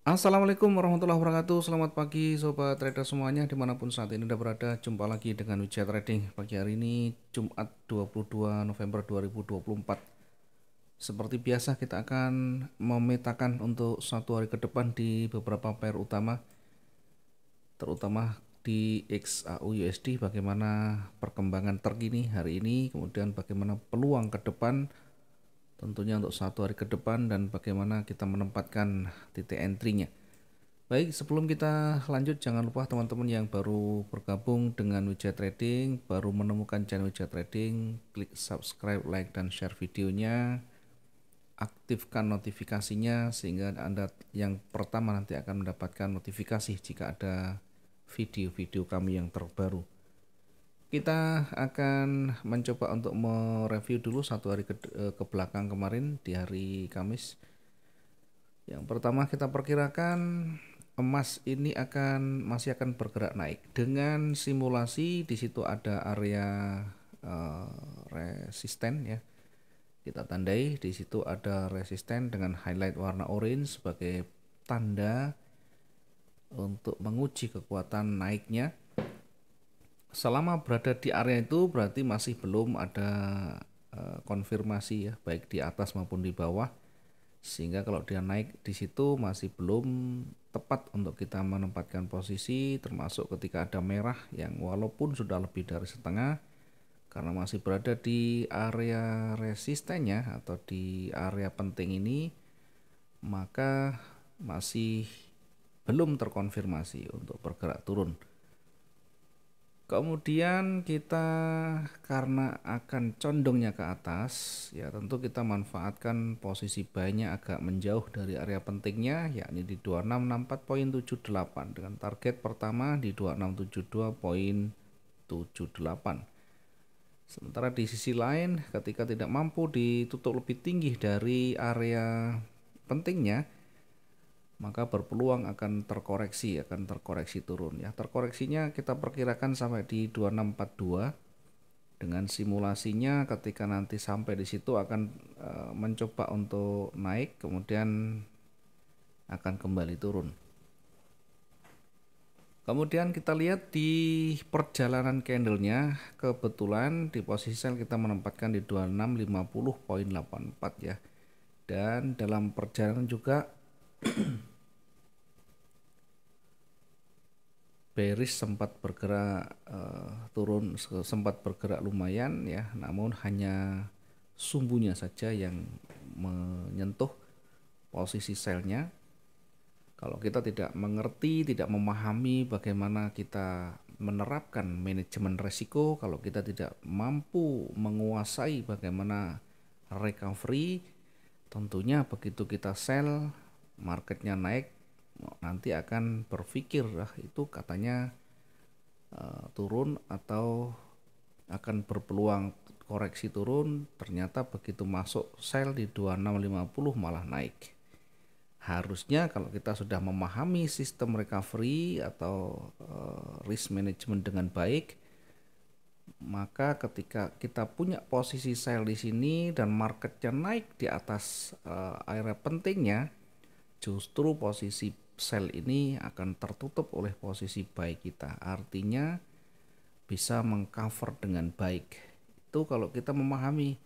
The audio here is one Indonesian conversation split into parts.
Assalamualaikum warahmatullahi wabarakatuh. Selamat pagi sobat trader semuanya dimanapun saat ini Anda berada. Jumpa lagi dengan Wijaya Trading pagi hari ini Jumat 22 November 2024. Seperti biasa kita akan memetakan untuk satu hari ke depan di beberapa pair utama, terutama di XAU USD, bagaimana perkembangan terkini hari ini, kemudian bagaimana peluang ke depan tentunya untuk satu hari ke depan, dan bagaimana kita menempatkan titik entry-nya. Baik, sebelum kita lanjut, jangan lupa teman-teman yang baru bergabung dengan Wijaya Trading, baru menemukan channel Wijaya Trading, klik subscribe, like, dan share videonya, aktifkan notifikasinya sehingga Anda yang pertama nanti akan mendapatkan notifikasi jika ada video-video kami yang terbaru. Kita akan mencoba untuk mereview dulu satu hari ke belakang kemarin di hari Kamis. Yang pertama kita perkirakan emas ini masih akan bergerak naik dengan simulasi. Di situ ada area resisten ya. Kita tandai di situ ada resisten dengan highlight warna orange sebagai tanda untuk menguji kekuatan naiknya. Selama berada di area itu berarti masih belum ada konfirmasi ya, baik di atas maupun di bawah. Sehingga kalau dia naik di situ masih belum tepat untuk kita menempatkan posisi, termasuk ketika ada merah yang walaupun sudah lebih dari setengah, karena masih berada di area resistennya atau di area penting ini, maka masih belum terkonfirmasi untuk bergerak turun. Kemudian kita karena akan condongnya ke atas, ya tentu kita manfaatkan posisi buy-nya agak menjauh dari area pentingnya, yakni di 2664.78 dengan target pertama di 2672.78. Sementara di sisi lain, ketika tidak mampu ditutup lebih tinggi dari area pentingnya, maka berpeluang akan terkoreksi turun ya. Terkoreksinya kita perkirakan sampai di 2642 dengan simulasinya ketika nanti sampai di situ akan mencoba untuk naik, kemudian akan kembali turun. Kemudian kita lihat di perjalanan candlenya, kebetulan di posisi sell kita menempatkan di 2650.84 ya. Dan dalam perjalanan juga bearish sempat bergerak turun, sempat bergerak lumayan ya, namun hanya sumbunya saja yang menyentuh posisi sellnya. Kalau kita tidak mengerti, tidak memahami bagaimana kita menerapkan manajemen resiko, kalau kita tidak mampu menguasai bagaimana recovery, tentunya begitu kita sell, marketnya naik, nanti akan berpikir itu katanya turun atau akan berpeluang koreksi turun, ternyata begitu masuk sell di 2650 malah naik. Harusnya kalau kita sudah memahami sistem recovery atau risk management dengan baik, maka ketika kita punya posisi sell di sini dan marketnya naik di atas area pentingnya, justru posisi sell ini akan tertutup oleh posisi buy kita. Artinya bisa mengcover dengan baik. Itu kalau kita memahami.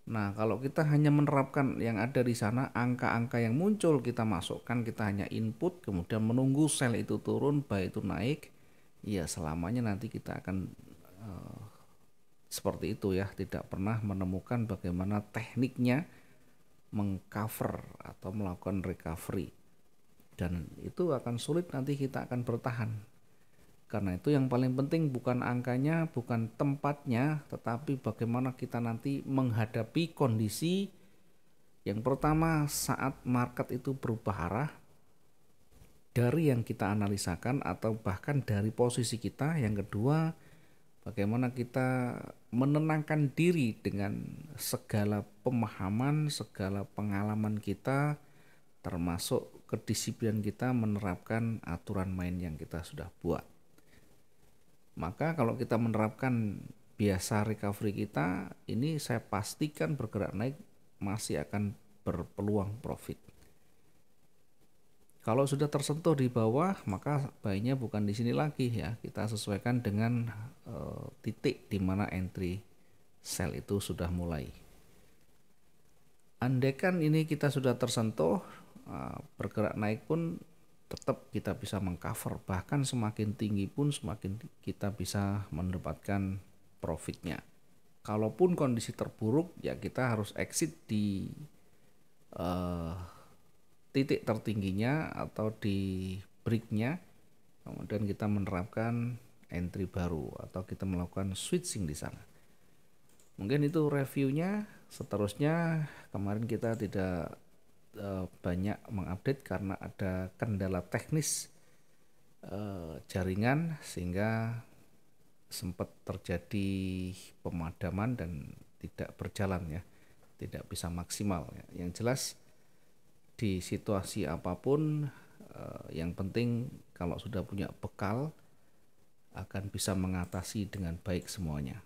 Nah, kalau kita hanya menerapkan yang ada di sana, angka-angka yang muncul kita masukkan, kita hanya input, kemudian menunggu sell itu turun, buy itu naik, ya selamanya nanti kita akan seperti itu ya, tidak pernah menemukan bagaimana tekniknya mengcover atau melakukan recovery. Dan itu akan sulit, nanti kita akan bertahan. Karena itu yang paling penting bukan angkanya, bukan tempatnya, tetapi bagaimana kita nanti menghadapi kondisi. Yang pertama, saat market itu berubah arah dari yang kita analisakan atau bahkan dari posisi kita. Yang kedua, bagaimana kita menenangkan diri dengan segala pemahaman, segala pengalaman kita, termasuk kedisiplinan kita menerapkan aturan main yang kita sudah buat. Maka kalau kita menerapkan biasa recovery kita, ini saya pastikan bergerak naik masih akan berpeluang profit. Kalau sudah tersentuh di bawah, maka baiknya bukan di sini lagi ya. Kita sesuaikan dengan titik di mana entry sell itu sudah mulai. Andaikan ini kita sudah tersentuh, bergerak naik pun tetap kita bisa mengcover. Bahkan semakin tinggi pun semakin kita bisa mendapatkan profitnya. Kalaupun kondisi terburuk, ya kita harus exit di titik tertingginya atau di breaknya, kemudian kita menerapkan entry baru atau kita melakukan switching di sana. Mungkin itu reviewnya. Seterusnya kemarin kita tidak banyak mengupdate karena ada kendala teknis jaringan sehingga sempat terjadi pemadaman dan tidak berjalan ya, tidak bisa maksimal ya. Yang jelas di situasi apapun yang penting kalau sudah punya bekal akan bisa mengatasi dengan baik semuanya.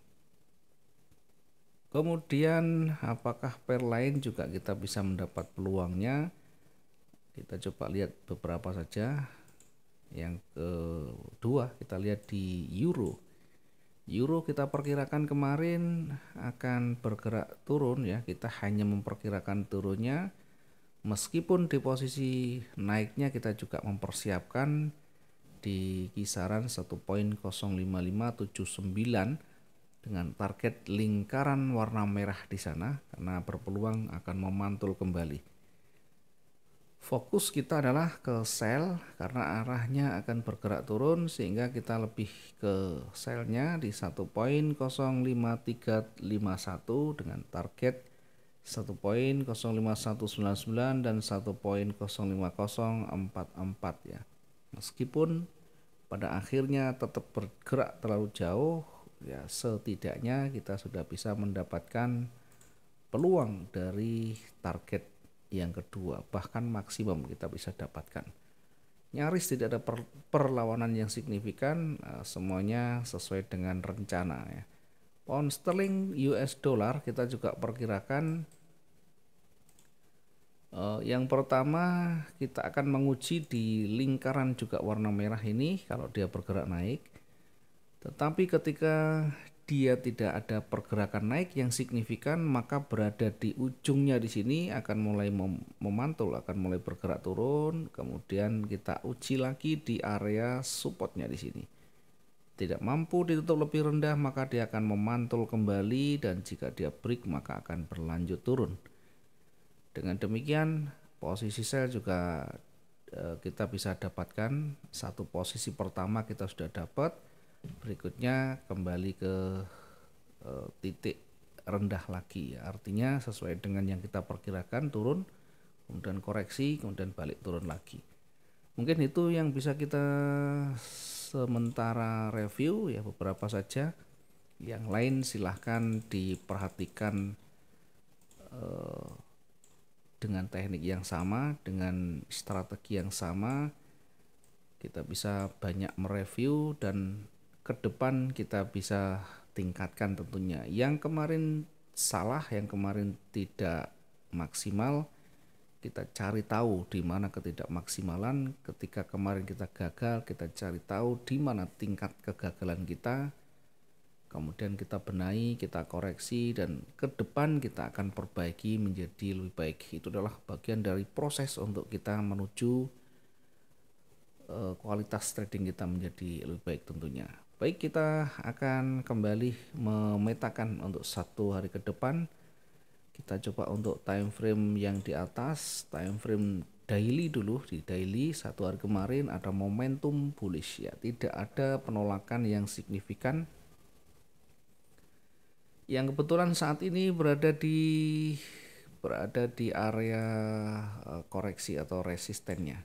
Kemudian apakah pair lain juga kita bisa mendapat peluangnya? Kita coba lihat beberapa saja. Yang kedua kita lihat di euro. Euro kita perkirakan kemarin akan bergerak turun ya. Kita hanya memperkirakan turunnya. Meskipun di posisi naiknya kita juga mempersiapkan di kisaran 1.05579 dengan target lingkaran warna merah di sana karena berpeluang akan memantul kembali. Fokus kita adalah ke sell karena arahnya akan bergerak turun sehingga kita lebih ke sellnya di 1.05351 dengan target 1.05199 dan 1.05044 ya. Meskipun pada akhirnya tetap bergerak terlalu jauh, ya setidaknya kita sudah bisa mendapatkan peluang dari target yang kedua, bahkan maksimum kita bisa dapatkan. Nyaris tidak ada perlawanan yang signifikan, semuanya sesuai dengan rencana ya. Pound sterling US dollar kita juga perkirakan yang pertama kita akan menguji di lingkaran juga warna merah ini kalau dia bergerak naik. Tetapi ketika dia tidak ada pergerakan naik yang signifikan, maka berada di ujungnya di sini akan mulai memantul, akan mulai bergerak turun. Kemudian kita uji lagi di area supportnya di sini. Tidak mampu ditutup lebih rendah, maka dia akan memantul kembali dan jika dia break maka akan berlanjut turun. Dengan demikian posisi sell juga kita bisa dapatkan. Satu posisi pertama kita sudah dapat, berikutnya kembali ke titik rendah lagi ya. Artinya sesuai dengan yang kita perkirakan turun, kemudian koreksi, kemudian balik turun lagi. Mungkin itu yang bisa kita sementara review ya, beberapa saja. Yang lain silahkan diperhatikan dengan teknik yang sama, dengan strategi yang sama. Kita bisa banyak mereview dan ke depan kita bisa tingkatkan tentunya. Yang kemarin salah, yang kemarin tidak maksimal, kita cari tahu di mana ketidakmaksimalan. Ketika kemarin kita gagal, kita cari tahu di mana tingkat kegagalan kita. Kemudian kita benahi, kita koreksi, dan ke depan kita akan perbaiki menjadi lebih baik. Itu adalah bagian dari proses untuk kita menuju kualitas trading kita menjadi lebih baik tentunya. Baik, kita akan kembali memetakan untuk satu hari ke depan. Kita coba untuk time frame yang di atas, time frame daily dulu. Di daily satu hari kemarin ada momentum bullish ya, tidak ada penolakan yang signifikan. Yang kebetulan saat ini berada di area koreksi atau resistennya.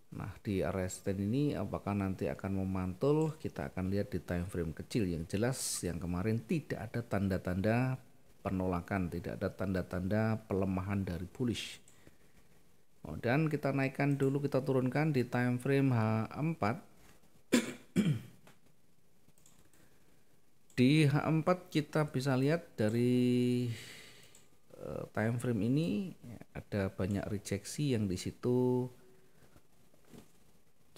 Nah, di area resisten ini apakah nanti akan memantul, kita akan lihat di time frame kecil. Yang jelas yang kemarin tidak ada tanda-tanda penolakan, tidak ada tanda-tanda pelemahan dari bullish. Dan kita naikkan dulu, kita turunkan di time frame H4. Di H4 kita bisa lihat dari time frame ini ada banyak rejeksi yang di situ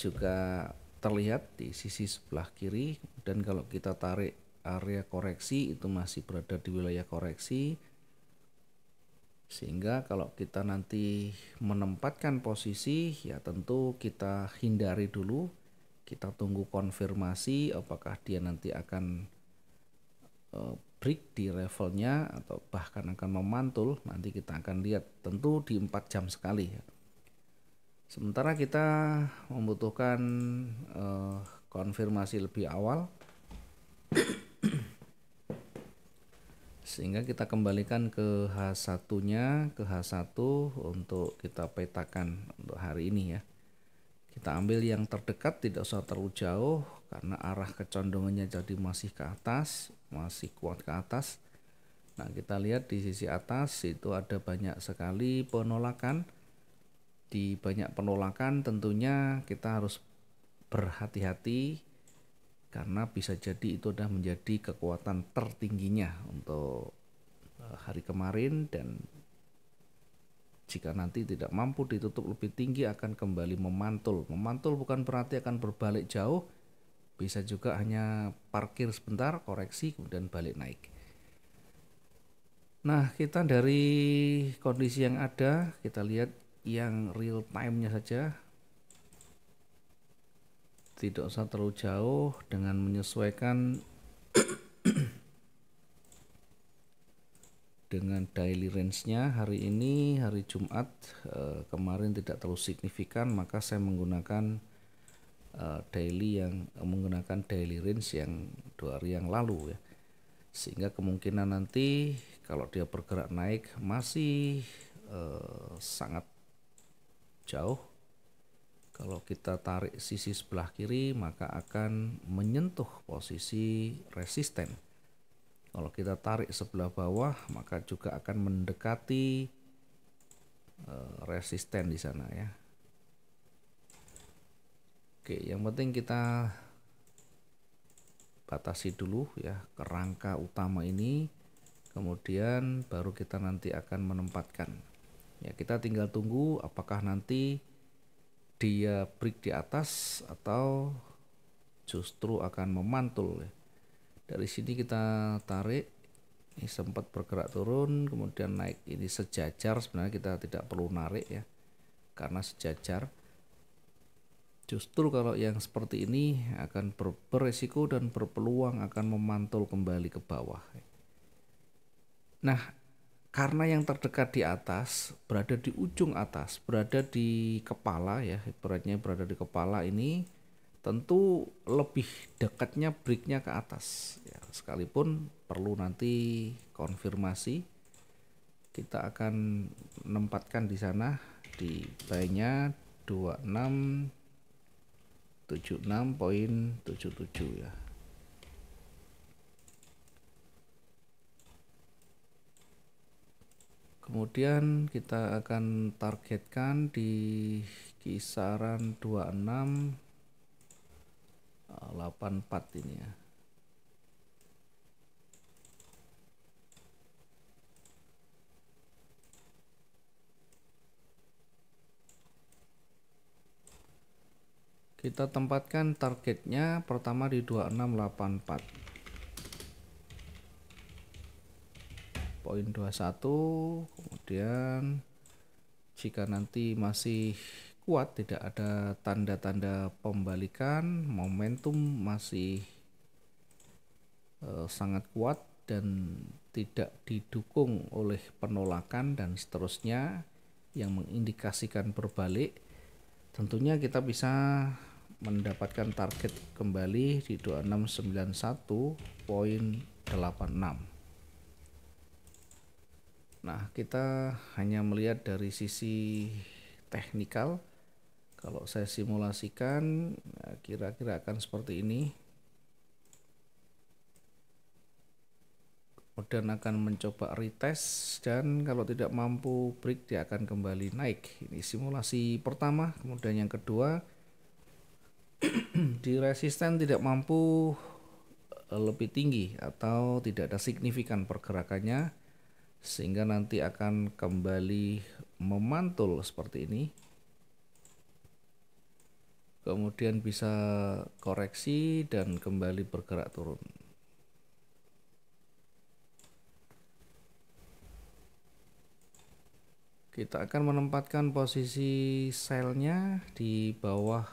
juga terlihat di sisi sebelah kiri. Dan kalau kita tarik area koreksi itu masih berada di wilayah koreksi, sehingga kalau kita nanti menempatkan posisi ya tentu kita hindari dulu, kita tunggu konfirmasi apakah dia nanti akan break di levelnya atau bahkan akan memantul. Nanti kita akan lihat tentu di 4 jam sekali ya. Sementara kita membutuhkan konfirmasi lebih awal, sehingga kita kembalikan ke H1-nya, ke H1 untuk kita petakan untuk hari ini ya. Kita ambil yang terdekat, tidak usah terlalu jauh karena arah kecondongannya jadi masih ke atas, masih kuat ke atas. Nah, kita lihat di sisi atas itu ada banyak sekali penolakan. Di banyak penolakan tentunya kita harus berhati-hati karena bisa jadi itu sudah menjadi kekuatan tertingginya untuk hari kemarin, dan jika nanti tidak mampu ditutup lebih tinggi akan kembali memantul. Memantul bukan berarti akan berbalik jauh, bisa juga hanya parkir sebentar, koreksi, kemudian balik naik. Nah, kita dari kondisi yang ada, kita lihat yang real time-nya saja. Tidak usah terlalu jauh dengan menyesuaikan dengan daily range-nya. Hari ini hari Jumat, kemarin tidak terlalu signifikan, maka saya menggunakan menggunakan daily range yang 2 hari yang lalu ya. Sehingga kemungkinan nanti kalau dia bergerak naik masih sangat jauh. Kalau kita tarik sisi sebelah kiri maka akan menyentuh posisi resisten. Kalau kita tarik sebelah bawah maka juga akan mendekati resisten di sana ya. Oke, yang penting kita batasi dulu ya kerangka utama ini, kemudian baru kita nanti akan menempatkan. Ya, kita tinggal tunggu apakah nanti dia break di atas atau justru akan memantul. Dari sini kita tarik, ini sempat bergerak turun kemudian naik, ini sejajar. Sebenarnya kita tidak perlu narik ya karena sejajar. Justru kalau yang seperti ini akan beresiko dan berpeluang akan memantul kembali ke bawah. Nah, karena yang terdekat di atas, berada di ujung atas, berada di kepala ya, ibaratnya berada di kepala ini, tentu lebih dekatnya breaknya ke atas ya. Sekalipun perlu nanti konfirmasi, kita akan menempatkan di sana di buy-nya 2676.77 ya. Kemudian kita akan targetkan di kisaran 2684 ini ya. Kita tempatkan targetnya pertama di 2684. Poin 21, kemudian jika nanti masih kuat, tidak ada tanda-tanda pembalikan, momentum masih sangat kuat dan tidak didukung oleh penolakan dan seterusnya yang mengindikasikan berbalik, tentunya kita bisa mendapatkan target kembali di 2691.86. Nah, kita hanya melihat dari sisi teknikal. Kalau saya simulasikan, kira-kira akan seperti ini. Kemudian akan mencoba retest, dan kalau tidak mampu break dia akan kembali naik. Ini simulasi pertama. Kemudian yang kedua, di resisten tidak mampu lebih tinggi atau tidak ada signifikan pergerakannya, sehingga nanti akan kembali memantul seperti ini. kemudian bisa koreksi dan kembali bergerak turun. Kita akan menempatkan posisi selnya di bawah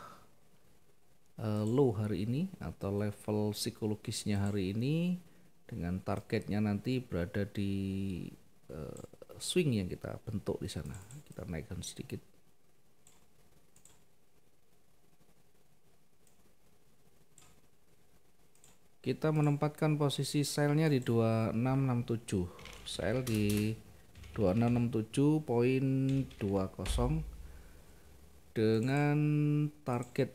low hari ini atau level psikologisnya hari ini, dengan targetnya nanti berada di swing yang kita bentuk di sana. Kita naikkan sedikit. Kita menempatkan posisi selnya di 2667. Sel di 2667.20 dengan target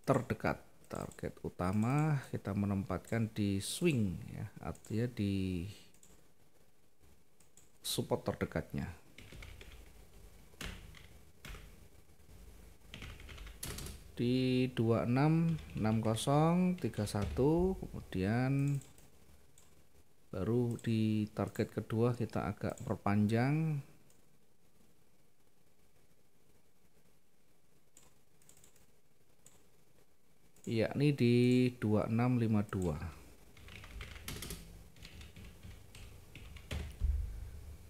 terdekat. Target utama kita menempatkan di swing ya, artinya di support terdekatnya. Di 266031, kemudian baru di target kedua kita agak perpanjang yakni di 2652.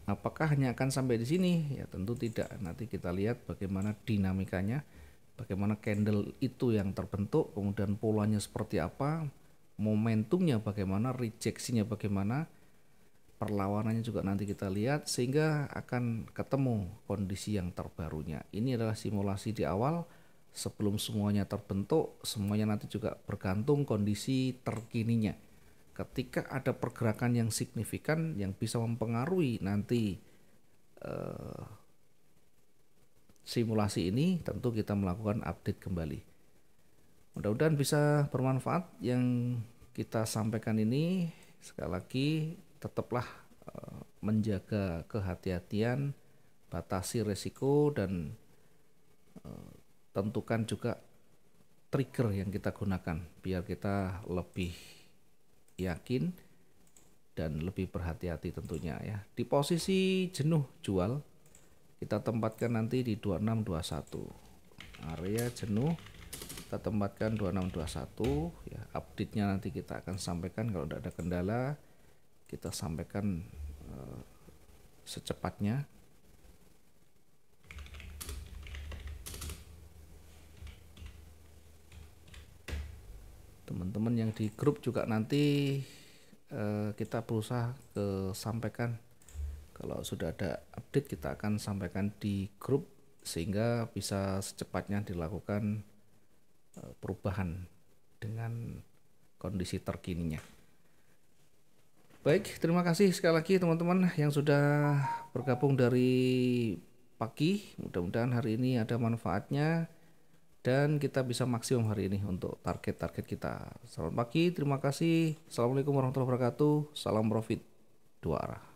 Apakah hanya akan sampai di sini? Ya tentu tidak. Nanti kita lihat bagaimana dinamikanya, bagaimana candle itu yang terbentuk, kemudian polanya seperti apa, momentumnya bagaimana, rejeksinya bagaimana, perlawanannya juga nanti kita lihat, sehingga akan ketemu kondisi yang terbarunya. Ini adalah simulasi di awal sebelum semuanya terbentuk. Semuanya nanti juga bergantung kondisi terkininya. Ketika ada pergerakan yang signifikan yang bisa mempengaruhi nanti simulasi ini, tentu kita melakukan update kembali. Mudah-mudahan bisa bermanfaat yang kita sampaikan ini. Sekali lagi, tetaplah menjaga kehati-hatian, batasi resiko, dan tentukan juga trigger yang kita gunakan biar kita lebih yakin dan lebih berhati-hati tentunya ya. Di posisi jenuh jual kita tempatkan nanti di 2621. Area jenuh kita tempatkan 2621 ya. Update-nya nanti kita akan sampaikan, kalau tidak ada kendala kita sampaikan secepatnya. Teman-teman yang di grup juga nanti kita berusaha sampaikan, kalau sudah ada update kita akan sampaikan di grup sehingga bisa secepatnya dilakukan perubahan dengan kondisi terkininya. Baik, terima kasih sekali lagi teman-teman yang sudah bergabung dari pagi. Mudah-mudahan hari ini ada manfaatnya dan kita bisa maksimum hari ini untuk target-target kita. Selamat pagi, terima kasih. Assalamualaikum warahmatullahi wabarakatuh. Salam profit dua arah.